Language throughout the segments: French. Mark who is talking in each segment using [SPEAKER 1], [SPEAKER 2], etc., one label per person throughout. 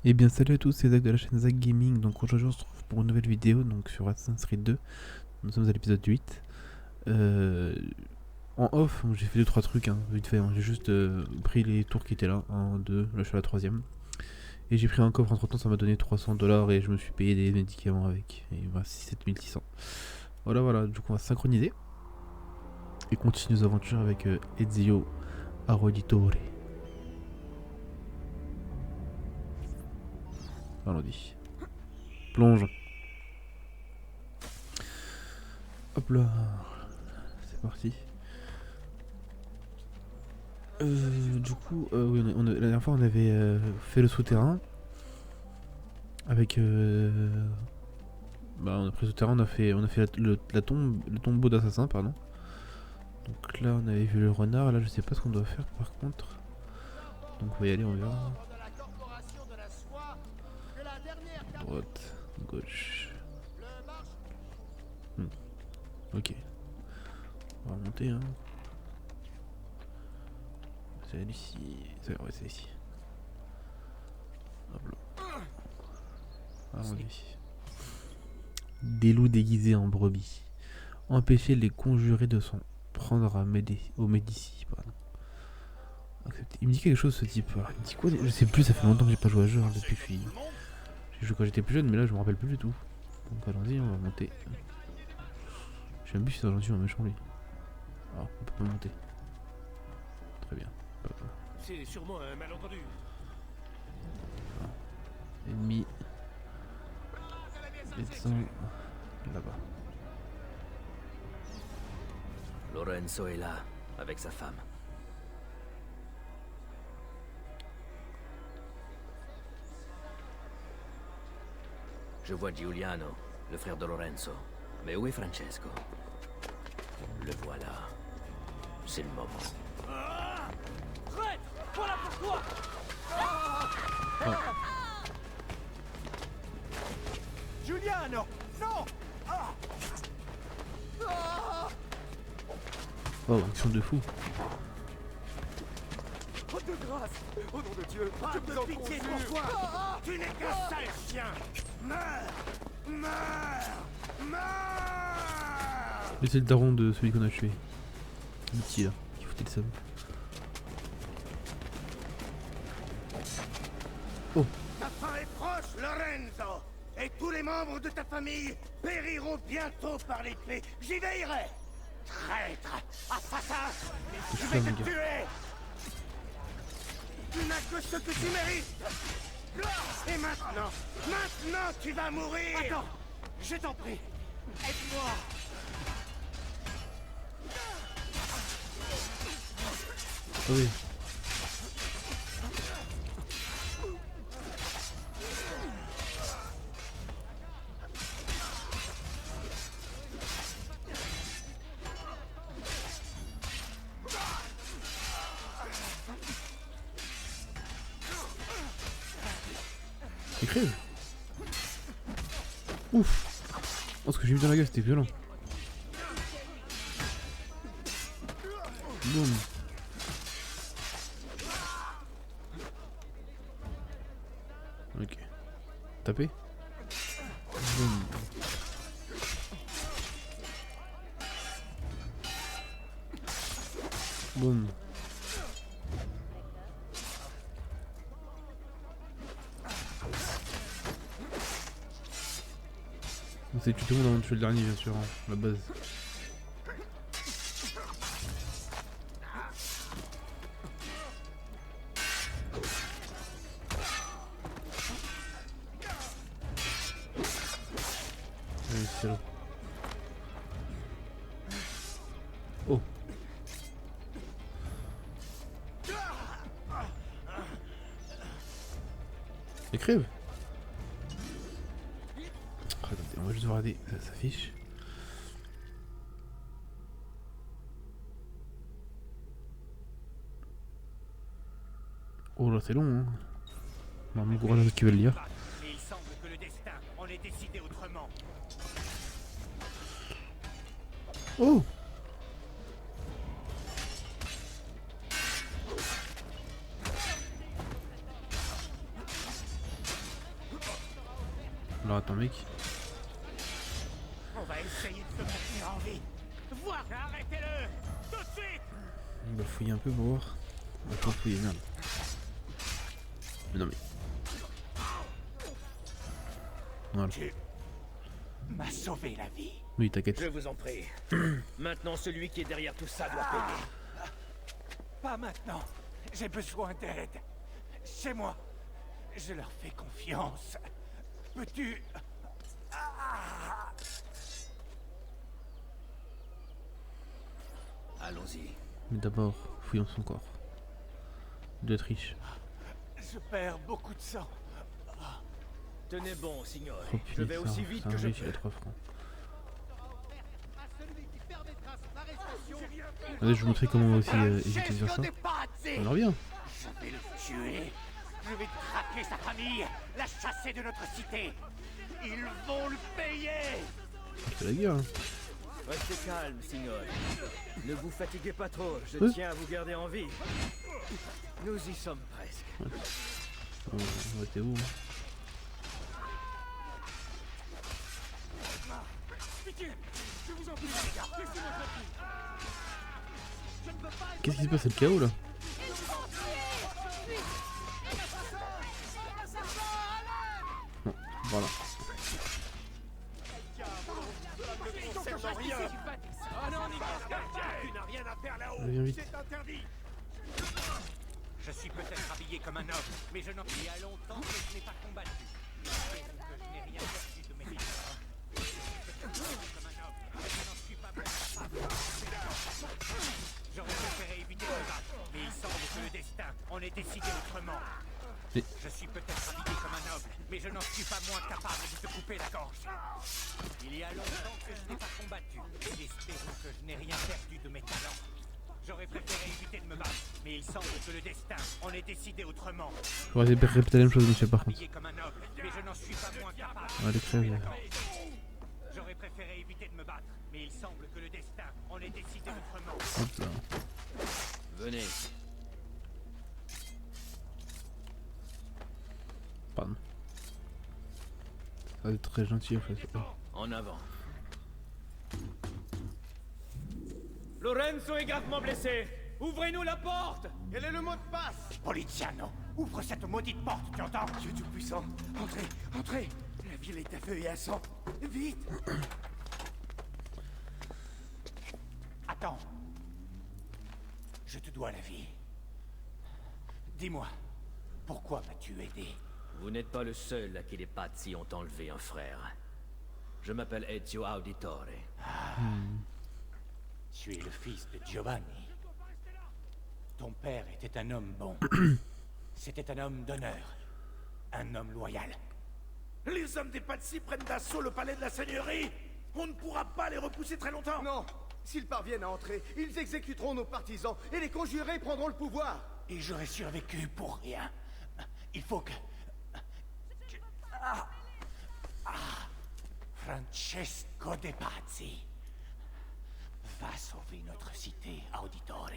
[SPEAKER 1] Et bien salut à tous, c'est Zach de la chaîne Zach Gaming. Donc aujourd'hui on se retrouve pour une nouvelle vidéo donc sur Assassin's Creed 2. Nous sommes à l'épisode 8. En off, j'ai fait 2-3 trucs vite fait. J'ai juste pris les tours qui étaient là, 1, 2, là je suis à la troisième. Et j'ai pris un coffre entre temps, ça m'a donné 300$ et je me suis payé des médicaments avec. Et voilà, 7600. Voilà, du coup on va synchroniser. Et continuer nos aventures avec Ezio Auditore. Allons-y. Plonge. Hop là. C'est parti. Du coup, oui, la dernière fois on avait fait le souterrain. Avec. On a pris le souterrain, on a fait le tombeau d'assassin, pardon. Donc là on avait vu le renard, là je sais pas ce qu'on doit faire par contre. Donc on va y aller, on verra. Droite, gauche. Ok. On va monter C'est ici. Ouais, c'est ici. Hop là. Allons-y. Des loups déguisés en brebis. Empêcher les conjurés de s'en prendre au Médicis. Pardon. Il me dit quelque chose ce type. Alors, il me dit quoi? Je sais plus, ça fait longtemps que j'ai pas joué à ce jeu depuis que j'ai joué quand j'étais plus jeune, mais là je me rappelle plus du tout. Donc allons-y, on va monter. Je sais même plus si c'est un gentil ou un méchant lui. Alors, on peut pas monter. Très bien.
[SPEAKER 2] C'est sûrement un malentendu.
[SPEAKER 1] Ennemi. Médecin. Là-bas.
[SPEAKER 3] Lorenzo est là, avec sa femme. Je vois Giuliano, le frère de Lorenzo. Mais où est Francesco? Le voilà. C'est le moment.
[SPEAKER 2] Traître! Voilà pourquoi! Giuliano! Non!
[SPEAKER 1] Oh, action de fou.
[SPEAKER 2] Oh de grâce! Au nom de Dieu! Pas de pitié pour toi! Tu n'es qu'un sale chien! Meurs!
[SPEAKER 1] Mais c'est le daron de celui qu'on a tué. Le petit là, qui foutait le seum. Oh!
[SPEAKER 2] Ta fin est proche, Lorenzo! Et tous les membres de ta famille périront bientôt par l'épée. J'y veillerai! Traître! Assassin! Je vais te tuer! Tu n'as que ce que tu mérites! Et maintenant tu vas mourir! Attends! Je t'en prie! Aide-moi!
[SPEAKER 1] Ah oui. Il crève. Ouf. Oh, ce que j'ai mis dans la gueule, c'était violent. Boum. Ok. Taper. Boum. Boum. C'est tu tout le monde avant de tuer le dernier, bien sûr, la base. Allez, salaud. Oh. Il crève. Attendez, on va juste regarder, ça s'affiche. Oh là, c'est long, Non, mon courage à ceux qui veulent lire.
[SPEAKER 2] Mais il semble que le destin en ait décidé autrement.
[SPEAKER 1] Oh! Alors attends mec.
[SPEAKER 2] On va essayer de se maintenir en vie. Voir, arrêtez-le! Tout de suite!
[SPEAKER 1] On va fouiller un peu pour voir. On va pas fouiller, merde. Mais non mais. Voilà.
[SPEAKER 2] Tu m'as sauvé la vie.
[SPEAKER 1] Oui, t'inquiète.
[SPEAKER 3] Je vous en prie. Maintenant, celui qui est derrière tout ça doit payer.
[SPEAKER 2] Pas maintenant. J'ai besoin d'aide. C'est moi. Je leur fais confiance. Peux-tu...
[SPEAKER 3] Allons-y.
[SPEAKER 1] Mais d'abord, fouillons son corps. De triche.
[SPEAKER 2] Je perds beaucoup de sang.
[SPEAKER 3] Tenez bon, signor.
[SPEAKER 1] Oh
[SPEAKER 3] Je vais
[SPEAKER 1] punaise,
[SPEAKER 3] aussi
[SPEAKER 1] ça,
[SPEAKER 3] vite
[SPEAKER 1] c'est un
[SPEAKER 3] que je
[SPEAKER 1] riche, il
[SPEAKER 3] peux.
[SPEAKER 1] a 3 francs. Allez, je vous montrer comment on va aussi éviter de faire ça. Alors bien.
[SPEAKER 2] Je vais le tuer. Je vais traquer sa famille, la chasser de notre cité. Ils vont le payer.
[SPEAKER 1] C'est la guerre. Hein.
[SPEAKER 3] Restez calme, signor. Ne vous fatiguez pas trop. Je
[SPEAKER 1] Oui.
[SPEAKER 3] tiens à vous garder en vie. Nous y sommes presque.
[SPEAKER 1] On va être où hein. Qu'est-ce qui se passe? C'est le chaos là. Bon, voilà. Viens vite.
[SPEAKER 2] Je suis peut-être habillé comme un homme, mais je n'en... Il y a longtemps que je n'ai pas combattu. Que je n'ai rien perdu de mes efforts. Comme un homme, mais je n'en suis pas bon capable. J'aurais préféré éviter de me battre, mais il semble que le destin en ait décidé autrement.
[SPEAKER 1] Mais-
[SPEAKER 2] Je suis peut-être habillé comme un noble, mais je n'en suis pas moins capable de te couper la gorge. Il y a longtemps que je n'ai pas combattu. Espérons que je n'ai rien perdu de mes talents. J'aurais préféré éviter de me battre, mais il semble que le destin en ait décidé autrement.
[SPEAKER 1] J'aurais répété la même chose, monsieur, par contre.
[SPEAKER 2] Habillé comme un noble, mais je n'en suis pas moins capable.
[SPEAKER 1] Allez, crève.
[SPEAKER 2] J'aurais préféré éviter de me battre, mais il semble que le destin en ait décidé autrement.
[SPEAKER 1] Hop là.
[SPEAKER 3] Venez.
[SPEAKER 1] Pardon. Ça va être très gentil en fait.
[SPEAKER 3] En avant. Lorenzo est gravement blessé. Ouvrez-nous la porte.
[SPEAKER 2] Quel est le mot de passe? Poliziano, ouvre cette maudite porte, tu entends? Dieu Tout-Puissant, entrez, entrez. La ville est à feu et à sang. Vite. Attends. Je te dois la vie. Dis-moi, pourquoi m'as-tu aidé?
[SPEAKER 3] Vous n'êtes pas le seul à qui les Pazzi ont enlevé un frère. Je m'appelle Ezio Auditore.
[SPEAKER 2] Tu es le fils de Giovanni. Ton père était un homme bon. C'était un homme d'honneur. Un homme loyal.
[SPEAKER 4] Les hommes des Pazzi prennent d'assaut le palais de la seigneurie. On ne pourra pas les repousser très longtemps.
[SPEAKER 5] Non, s'ils parviennent à entrer, ils exécuteront nos partisans et les conjurés prendront le pouvoir.
[SPEAKER 2] Et j'aurais survécu pour rien. Il faut que... Francesco de Pazzi va sauver notre cité, Auditore.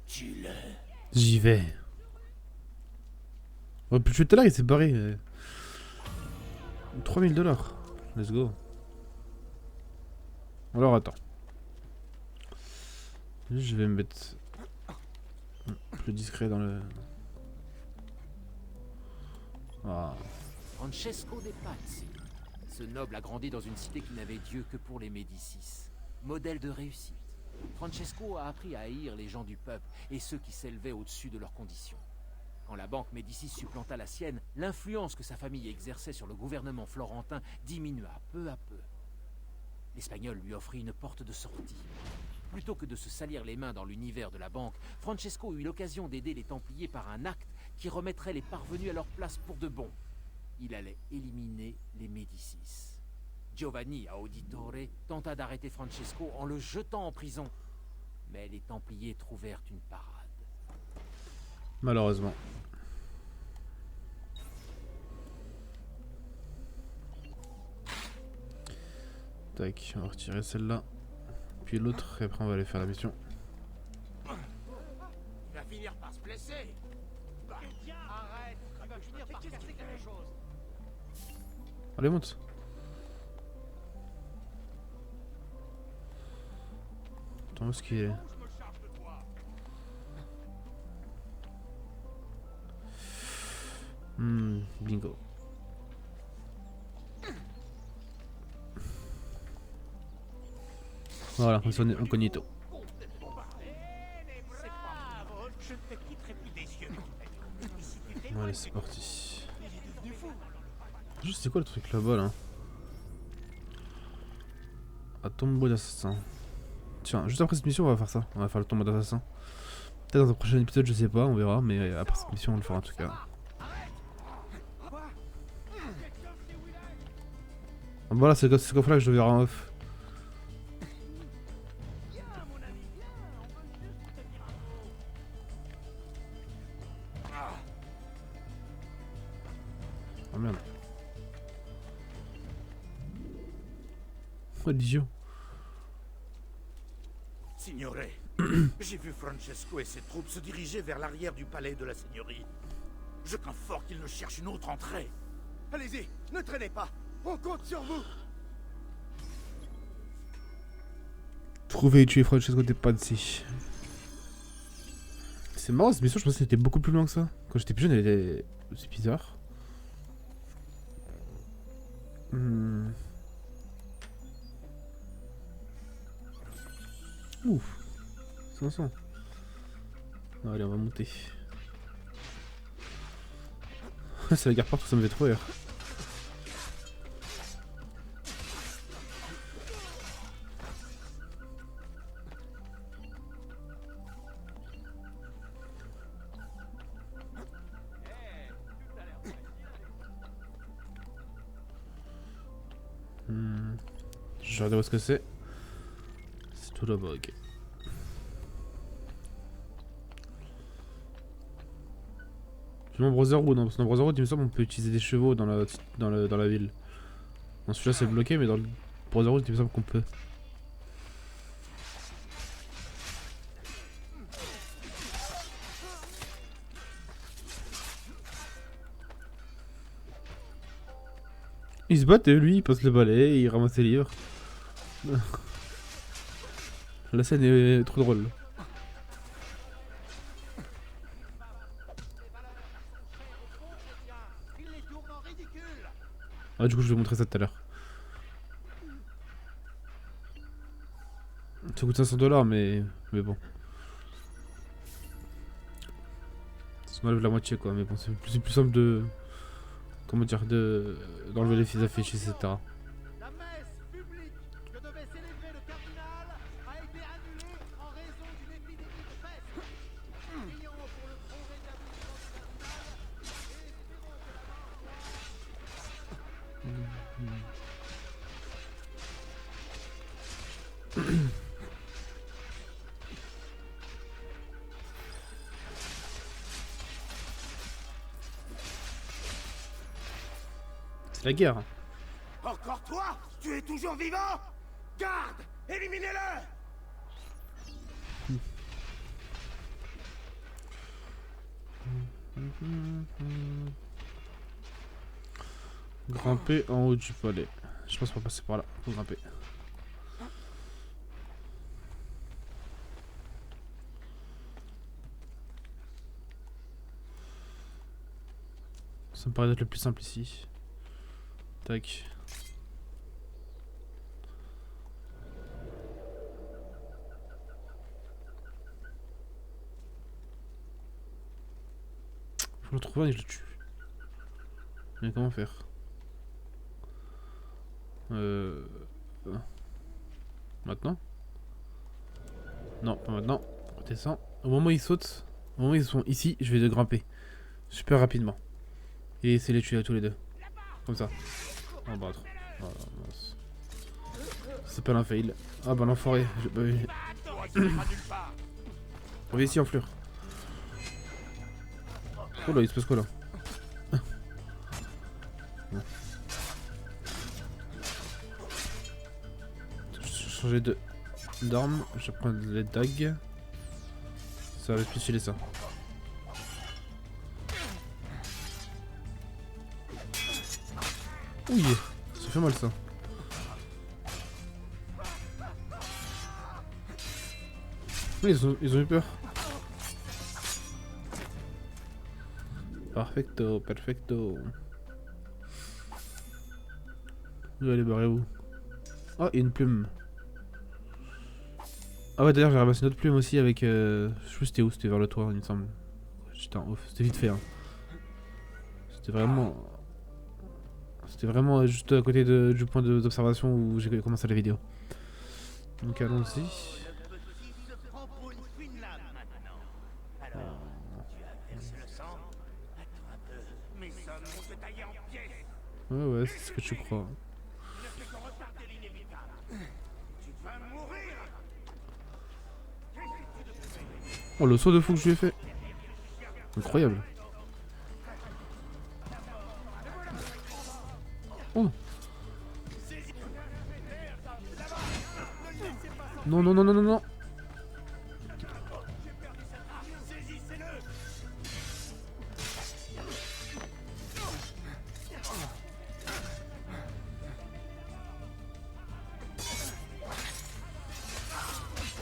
[SPEAKER 2] Tue-le.
[SPEAKER 1] J'y vais. Oh, puis tout à l'heure il s'est barré. 3000 $. Let's go. Alors attends. Je vais me mettre plus discret dans le... Ah.
[SPEAKER 6] Francesco de Pazzi. Ce noble a grandi dans une cité qui n'avait Dieu que pour les Médicis. Modèle de réussite. Francesco a appris à haïr les gens du peuple et ceux qui s'élevaient au-dessus de leurs conditions. Quand la banque Médicis supplanta la sienne, l'influence que sa famille exerçait sur le gouvernement florentin diminua peu à peu. L'Espagnol lui offrit une porte de sortie. Plutôt que de se salir les mains dans l'univers de la banque, Francesco eut l'occasion d'aider les Templiers par un acte qui remettrait les parvenus à leur place pour de bon. Il allait éliminer les Médicis. Giovanni Auditore tenta d'arrêter Francesco en le jetant en prison. Mais les Templiers trouvèrent une parade.
[SPEAKER 1] Malheureusement. Tac, on va retirer celle-là. Puis l'autre, et après on va aller faire la mission.
[SPEAKER 2] Il va finir par se blesser. Arrête, il va finir par casser quelque chose.
[SPEAKER 1] Allez, monte. Attends, où est-ce qu'il est? Bingo. Voilà, on s'en est incognito.
[SPEAKER 2] Je ne te quitterai plus des yeux. Si tu t'éloignes,
[SPEAKER 1] Allez, c'est parti. Juste, c'est quoi le truc là-bas là? Un tombeau d'assassin. Tiens, juste après cette mission, on va faire ça. On va faire le tombeau d'assassin. Peut-être dans un prochain épisode, je sais pas, on verra. Mais après cette mission, on le fera en tout cas. Ah, voilà, c'est ce coffre là que je verrai en off. Oh merde. Religion.
[SPEAKER 4] Signore, j'ai vu Francesco et ses troupes se diriger vers l'arrière du palais de la seigneurie. Je crains fort qu'ils ne cherchent une autre entrée.
[SPEAKER 5] Allez-y, ne traînez pas. On compte sur vous.
[SPEAKER 1] Trouver et tuer Francesco de Pazzi. C'est marrant cette mission, je pensais que c'était beaucoup plus loin que ça. Quand j'étais plus jeune, elle était... C'est bizarre. Ouf. 500. Allez, on va monter. C'est la guerre partout, ça me fait trop rire. Je vais regarder où est-ce que c'est. C'est tout là-bas, ok. Dans Brotherhood, non, parce que dans Brotherhood, il me semble qu'on peut utiliser des chevaux dans la ville. Dans celui-là, c'est bloqué, mais dans le Brotherhood, il me semble qu'on peut. Il se bat et lui, il passe le balai, il ramasse ses livres. La scène est trop drôle. Ah, du coup, je vais montrer ça tout à l'heure. Ça coûte 500 $, mais bon. Ça m'enlève la moitié, quoi. Mais bon, c'est plus simple de. Comment dire, d'enlever les affiches, etc.
[SPEAKER 5] La messe publique que devait célébrer le cardinal a été annulée en raison d'une épidémie de peste. Prions pour le bon rétablissement du cardinal et espérons que la mort
[SPEAKER 1] C'est la guerre.
[SPEAKER 4] Encore toi? Tu es toujours vivant? Garde! Éliminez-le!
[SPEAKER 1] Grimper en haut du palais. Je pense qu'on va passer par là. Faut grimper. Ça me paraît être le plus simple ici. Tac. Faut le trouver et je le tue. Mais comment faire? Maintenant? Non, pas maintenant. On descend. Au moment où ils sautent, au moment où ils sont ici, je vais les grimper. Super rapidement. Et essayer de les tuer à tous les deux. Comme ça. En battre. Voilà, mince. Ça s'appelle un fail. Ah bah l'enfoiré, j'ai pas vu. On va ici en fleur. Oh là, il se passe quoi là? Je vais changer d'arme, je vais prendre les dagues. Ça va plus filer ça. Oui, ça fait mal ça. Oui, ils ont eu peur. Perfecto, perfecto. Allez, barrez-vous. Oh, et une plume. Ah ouais, d'ailleurs, j'ai ramassé une autre plume aussi avec... Je sais plus c'était où, c'était vers le toit, il me semble. J'étais en off, c'était vite fait. Hein. C'était vraiment... C'était vraiment juste à côté du point d'observation où j'ai commencé la vidéo. Donc allons-y.
[SPEAKER 5] Le petit se prend pour une fine lame maintenant. Alors, tu as versé le sang? Attends un peu. Mes hommes vont te tailler en pièces.
[SPEAKER 1] Ouais, ouais, c'est ce que tu crois.
[SPEAKER 5] Ne fais que retarder l'inévitable. Tu vas mourir. Qu'est-ce que tu devais faire?
[SPEAKER 1] Oh, le saut de fou que je lui ai fait. Incroyable. Oh. Non, non, non, non, non, non.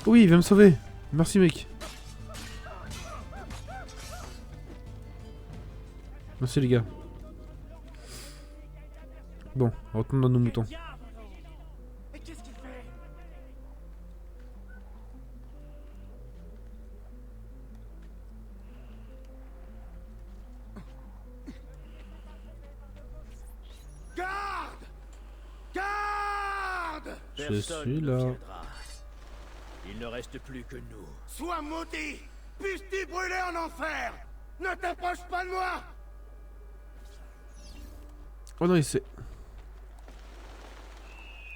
[SPEAKER 1] Oui, il vient me sauver. Merci, mec. Merci, les gars. Bon, retourne dans nos moutons.
[SPEAKER 5] Et qu'est-ce qu'il fait? Garde! Garde!
[SPEAKER 1] Je
[SPEAKER 3] Personne
[SPEAKER 1] suis
[SPEAKER 3] ne
[SPEAKER 1] là.
[SPEAKER 3] viendra. Il ne reste plus que nous.
[SPEAKER 5] Sois maudit! Puisses-tu brûler en enfer! Ne t'approche pas de moi!
[SPEAKER 1] Oh non, il sait.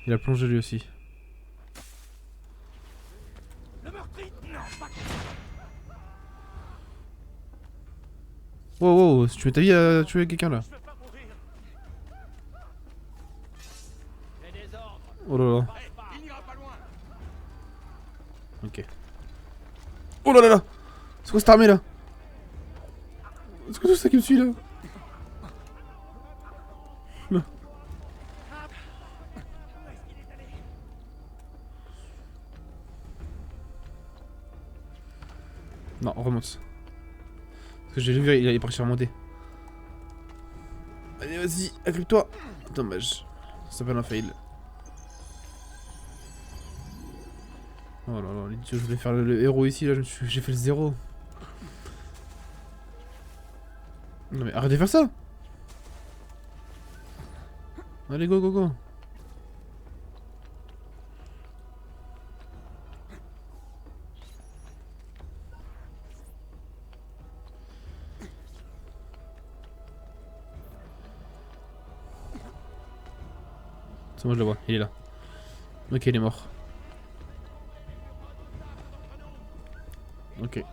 [SPEAKER 1] Il a plongé lui aussi.
[SPEAKER 5] Le meurtrier! Non, pas
[SPEAKER 1] Wow, wow, si tu mets ta vie à tuer quelqu'un là.
[SPEAKER 5] je veux pas mourir!
[SPEAKER 1] Oh là là.
[SPEAKER 5] Il n'ira pas loin!
[SPEAKER 1] Ok. Oh là là là. C'est quoi cette armée là? C'est quoi tout ça qui me suit là? Non, on remonte. Parce que j'ai vu, il est parti remonter. Allez, vas-y, agrippe-toi. Dommage. Ça s'appelle un fail. Oh là là, l'idiot, je voulais faire le héros ici, là, j'ai fait le 0. Non mais arrêtez de faire ça. Allez, go, go, go. C'est moi, je le vois, il est là. Ok, il est mort. Ok.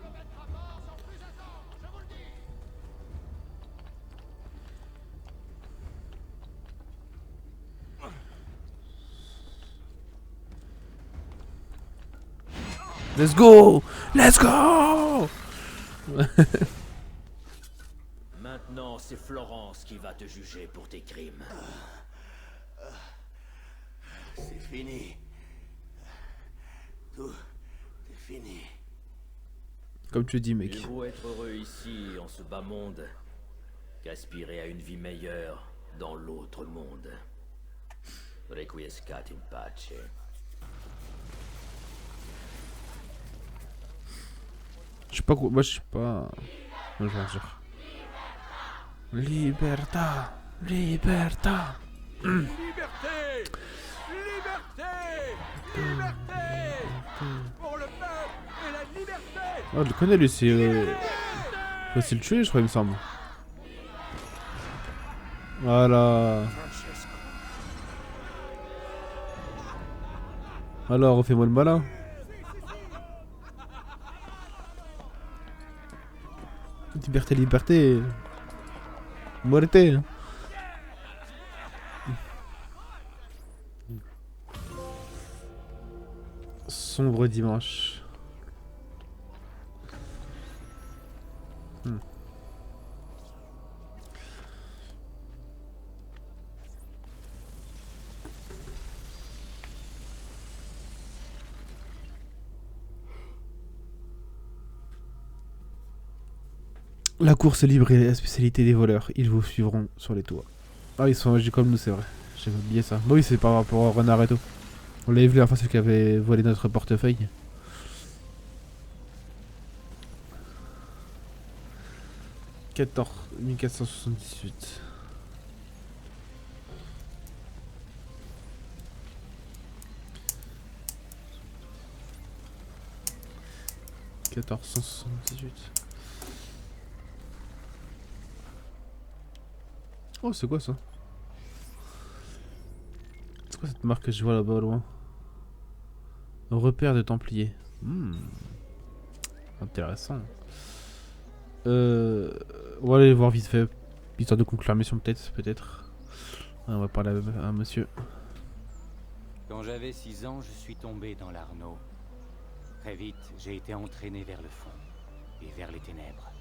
[SPEAKER 1] Let's go! Let's go!
[SPEAKER 3] Maintenant, c'est Florence qui va te juger pour tes crimes.
[SPEAKER 5] C'est fini. Tout est fini.
[SPEAKER 1] Comme tu dis, mec.
[SPEAKER 3] Il vaut être heureux ici, en ce bas monde, qu'aspirer à une vie meilleure dans l'autre monde. Requiescat in pace.
[SPEAKER 1] Je sais pas quoi. Moi, je sais pas. Non, je vais dire. Liberta! Liberta!
[SPEAKER 5] Liberté! Liberté! Liberté! Pour le peuple et la liberté!
[SPEAKER 1] Oh, je le connais lui, c'est. Faut aussi le tuer, je crois, il me semble. Voilà. Alors, refais-moi le malin. Liberté, liberté. Muerte. Hein. Sombre dimanche. La course libre est la spécialité des voleurs. Ils vous suivront sur les toits. Ah, ils sont agis comme nous, c'est vrai. J'avais oublié ça. Bah oui, c'est par rapport à Renard et tout. On l'avait vu la fois, celui qui avait volé notre portefeuille. « 1478. « 1478. Oh, c'est quoi ça? C'est quoi cette marque que je vois là-bas au loin? Repère de Templiers. Intéressant. On va aller voir vite fait, histoire de conclure la mission peut-être. On va parler à un monsieur.
[SPEAKER 2] Quand j'avais 6 ans, je suis tombé dans l'Arnaud. Très vite, j'ai été entraîné vers le fond et vers les ténèbres.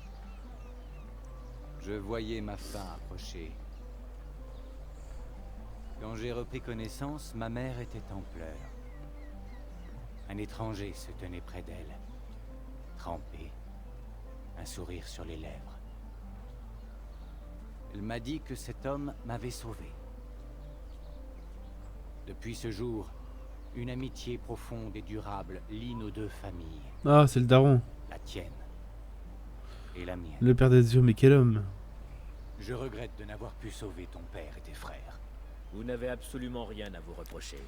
[SPEAKER 2] Je voyais ma fin approcher. Quand j'ai repris connaissance, ma mère était en pleurs. Un étranger se tenait près d'elle, trempé, un sourire sur les lèvres. Elle m'a dit que cet homme m'avait sauvé. Depuis ce jour, une amitié profonde et durable lie nos deux familles,
[SPEAKER 1] Ah, c'est le daron.
[SPEAKER 2] la tienne et la mienne.
[SPEAKER 1] Le père des yeux, mais quel homme.
[SPEAKER 2] Je regrette de n'avoir pu sauver ton père et tes frères.
[SPEAKER 3] Vous n'avez absolument rien à vous reprocher.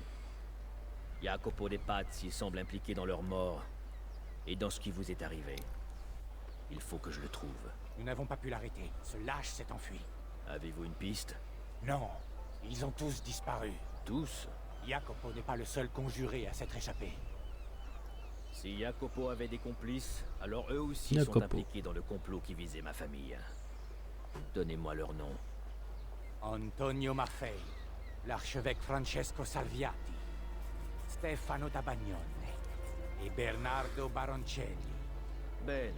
[SPEAKER 3] Jacopo de Pazzi semble impliqué dans leur mort et dans ce qui vous est arrivé. Il faut que je le trouve.
[SPEAKER 2] Nous n'avons pas pu l'arrêter. Ce lâche s'est enfui.
[SPEAKER 3] Avez-vous une piste?
[SPEAKER 2] Non, ils ont tous disparu.
[SPEAKER 3] Tous?
[SPEAKER 2] Jacopo n'est pas le seul conjuré à s'être échappé.
[SPEAKER 3] Si Jacopo avait des complices, alors eux aussi
[SPEAKER 1] Jacopo.
[SPEAKER 3] sont impliqués dans le complot qui visait ma famille. Donnez-moi leur nom.
[SPEAKER 2] Antonio Maffei, l'archevêque Francesco Salviati, Stefano da Bagnone et Bernardo Baroncelli.
[SPEAKER 3] Bene.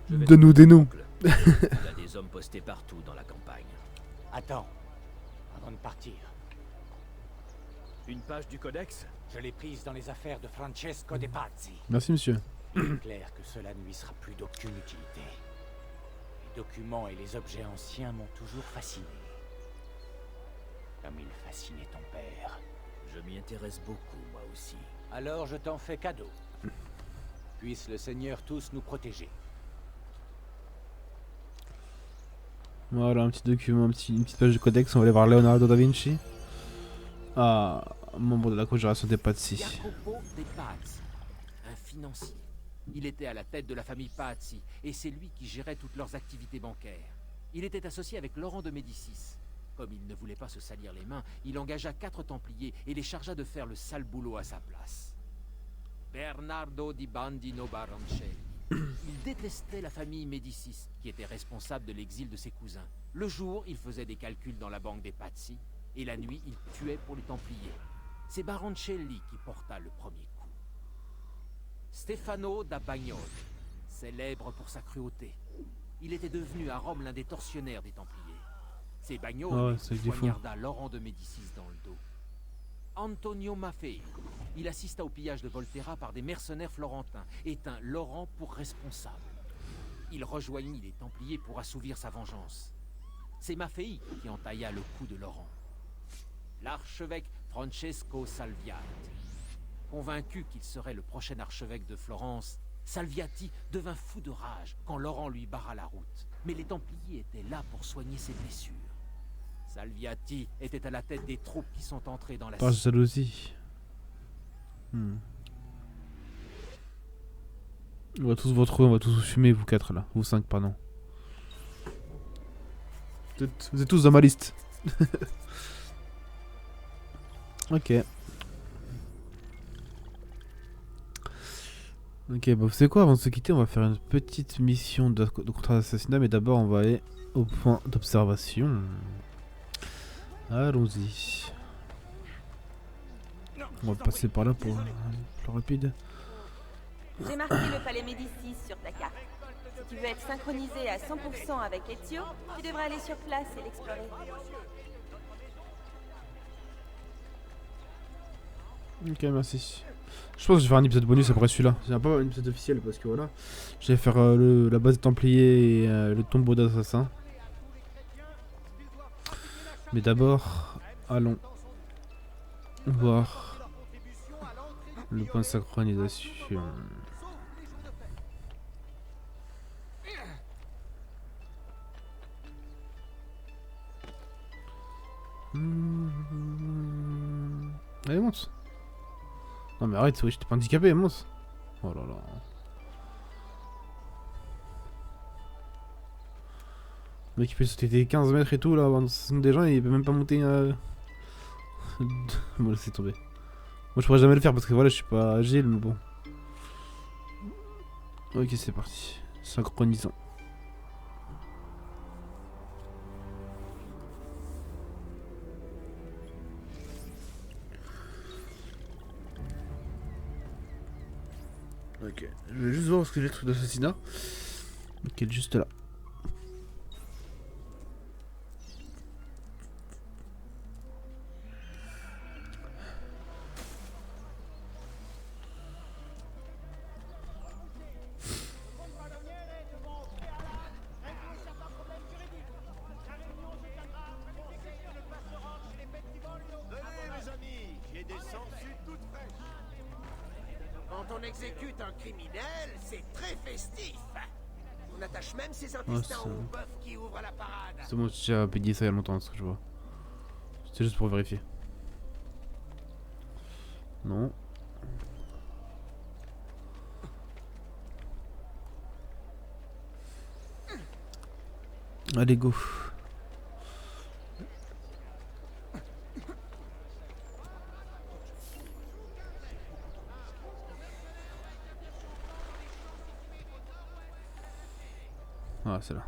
[SPEAKER 1] Donne-nous des noms.
[SPEAKER 3] Il y a des hommes postés partout dans la campagne.
[SPEAKER 2] Attends, avant de partir,
[SPEAKER 3] Une page du codex?
[SPEAKER 2] je l'ai prise dans les affaires de Francesco de Pazzi.
[SPEAKER 1] Merci, monsieur.
[SPEAKER 2] Il est clair que cela ne lui sera plus d'aucune utilité. Les documents et les objets anciens m'ont toujours fasciné. Comme il fascinait ton père.
[SPEAKER 3] Je m'y intéresse beaucoup, moi aussi.
[SPEAKER 2] Alors je t'en fais cadeau. Puisse le Seigneur tous nous protéger.
[SPEAKER 1] Voilà, un petit document, une petite page de codex. On va aller voir Leonardo da Vinci. Ah, membre de la conjuration des Pazzi.
[SPEAKER 6] Jacopo de Pazzi, un financier. Il était à la tête de la famille Pazzi, et c'est lui qui gérait toutes leurs activités bancaires. Il était associé avec Laurent de Médicis. Comme il ne voulait pas se salir les mains, il engagea 4 Templiers et les chargea de faire le sale boulot à sa place. Bernardo di Bandino Baroncelli. Il détestait la famille Médicis, qui était responsable de l'exil de ses cousins. Le jour, il faisait des calculs dans la banque des Pazzi, et la nuit, il tuait pour les Templiers. C'est Baroncelli qui porta le premier coup. Stefano da Bagnone, célèbre pour sa cruauté. Il était devenu à Rome l'un des tortionnaires des Templiers. C'est Bagnone
[SPEAKER 1] Ah ouais,
[SPEAKER 6] qui
[SPEAKER 1] c'est que des fous.
[SPEAKER 6] poignarda Laurent de Médicis dans le dos. Antonio Maffei, il assista au pillage de Volterra par des mercenaires florentins et tint Laurent pour responsable. Il rejoignit les Templiers pour assouvir sa vengeance. C'est Maffei qui entailla le cou de Laurent. L'archevêque Francesco Salviati. Convaincu qu'il serait le prochain archevêque de Florence, Salviati devint fou de rage quand Laurent lui barra la route. Mais les Templiers étaient là pour soigner ses blessures. Salviati était à la tête des troupes qui sont entrées dans la
[SPEAKER 1] Par
[SPEAKER 6] cité.
[SPEAKER 1] jalousie. On va tous vous retrouver, on va tous vous fumer, vous 4 là. Vous 5, pardon. Vous êtes tous dans ma liste. Ok. Ok, bah vous savez quoi, avant de se quitter, on va faire une petite mission de contrat d'assassinat, mais d'abord on va aller au point d'observation. Allons-y. On va passer par là pour plus rapide.
[SPEAKER 7] J'ai marqué le palais Médicis sur ta carte. Si tu veux être synchronisé à 100% avec Ezio, tu devrais aller sur place et l'explorer.
[SPEAKER 1] Ok, merci. Je pense que je vais faire un épisode bonus après celui-là. C'est pas un épisode officiel parce que voilà. Je vais faire la base des Templiers et le tombeau d'assassin. Mais d'abord, allons voir le point de synchronisation. Allez, monte. Non mais arrête, oui, j'étais pas handicapé, monte. Oh là là. Le mec il peut sauter des 15 mètres et tout là, ce sont des gens et il peut même pas monter. Bon, laissez tomber. Moi je pourrais jamais le faire parce que voilà, je suis pas agile, mais bon. Ok, c'est parti. Synchronisant. Ok, je vais juste voir ce que j'ai le truc d'assassinat. Ok, il est juste là.
[SPEAKER 5] Venez, mes amis, j'ai des sangsues toutes fraîches.
[SPEAKER 8] Quand on exécute un criminel, c'est très festif. On attache même ses
[SPEAKER 1] Oh,
[SPEAKER 8] intestins
[SPEAKER 1] ça...
[SPEAKER 8] au bœuf qui ouvre la parade.
[SPEAKER 1] C'est bon, j'ai déjà payé ça il y a longtemps, ce que je vois. C'est juste pour vérifier. Non. Allez, go. Ah, c'est là.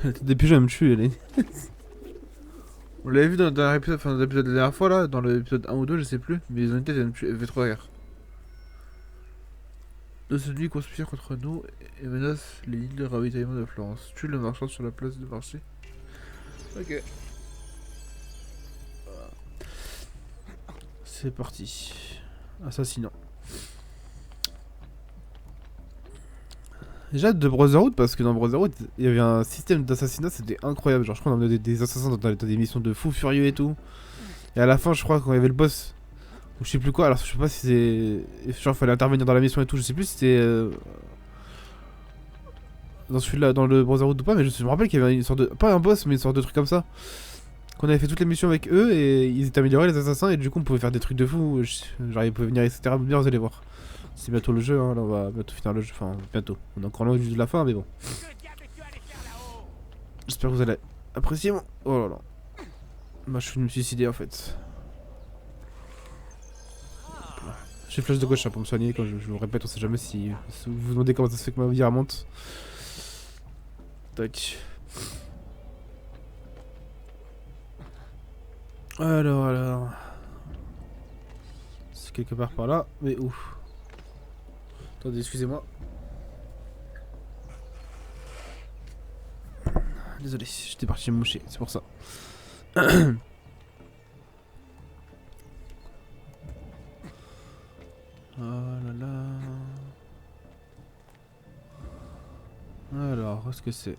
[SPEAKER 1] La tête des pigeons elle me tue, elle est... On l'avait vu dans le dernier épisode, enfin dans l'épisode de la dernière fois là, dans l'épisode 1 ou 2, je sais plus, mais ils ont une tête, elle me tue, elle fait trop rire. De celui conspire contre nous et menace les lignes de ravitaillement de Florence. Tue le marchand sur la place de marché. Ok. C'est parti. Assassinat. J'ai hâte de Brotherhood parce que dans Brotherhood, il y avait un système d'assassinat, c'était incroyable. Genre, je crois qu'on avait des assassins dans des missions de fous furieux et tout. Et à la fin, je crois, quand il y avait le boss, ou je sais plus quoi, alors je sais pas si c'est. Genre, fallait intervenir dans la mission et tout, je sais plus si c'était. Dans celui-là, dans le Brotherhood ou pas, mais je me rappelle qu'il y avait une sorte de. Pas un boss, mais une sorte de truc comme ça. Qu'on avait fait toutes les missions avec eux et ils étaient améliorés les assassins et du coup on pouvait faire des trucs de fou. Genre, ils pouvaient venir, etc. Bien, vous allez voir. C'est bientôt le jeu, hein, là on va bientôt finir le jeu, enfin bientôt. On est encore loin de la fin, mais bon. J'espère que vous allez apprécier mon... Oh là là. Moi je suis venu me suicider en fait. J'ai flash de gauche hein, pour me soigner, quand je vous répète, on sait jamais si vous vous demandez comment ça se fait que ma vie remonte. Tac. Alors... C'est quelque part par là, mais où? Attendez, excusez-moi. Désolé, j'étais parti me moucher, c'est pour ça. Oh là là. Alors, où est-ce que c'est?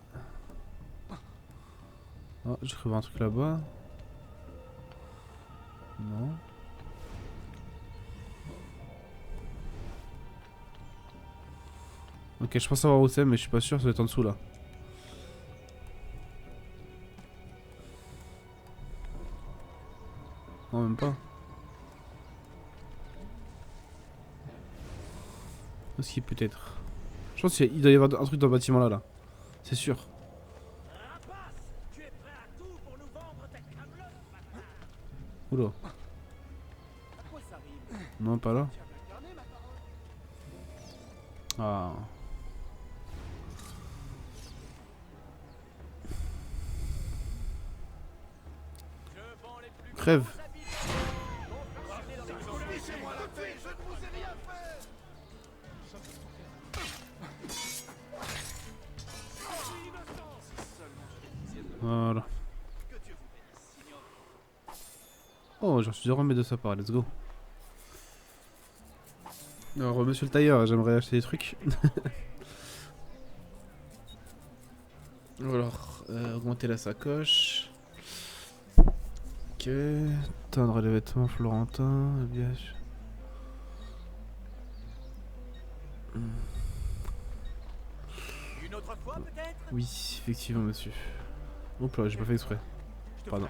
[SPEAKER 1] Oh, j'ai cru voir un truc là-bas. Non. Ok, je pense savoir où c'est, mais je suis pas sûr, ça doit être en dessous là. Non, même pas. Où est-ce qu'il peut être? Je pense qu'il doit y avoir un truc dans le bâtiment là, c'est sûr. Oula. Non, pas là. Ah. Crève.
[SPEAKER 5] Laissez-moi la paix, je ne vous ai rien fait.
[SPEAKER 1] Voilà. Oh, j'en suis déjà remis de sa part, let's go. Alors, monsieur le tailleur, j'aimerais acheter des trucs. Alors, augmenter la sacoche. Ok. Teindre les vêtements Florentin, habillage.
[SPEAKER 2] Une autre fois, peut-être?
[SPEAKER 1] Oui, effectivement, monsieur. Hop là, j'ai pas fait exprès. Pardon.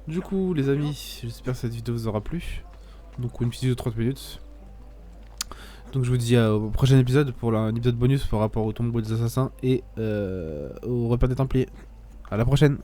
[SPEAKER 1] Du coup, les amis, j'espère que cette vidéo vous aura plu. Donc, une petite vidéo de 30 minutes. Donc, je vous dis au prochain épisode pour un épisode bonus par rapport au tombeau des assassins et au repère des Templiers. À la prochaine!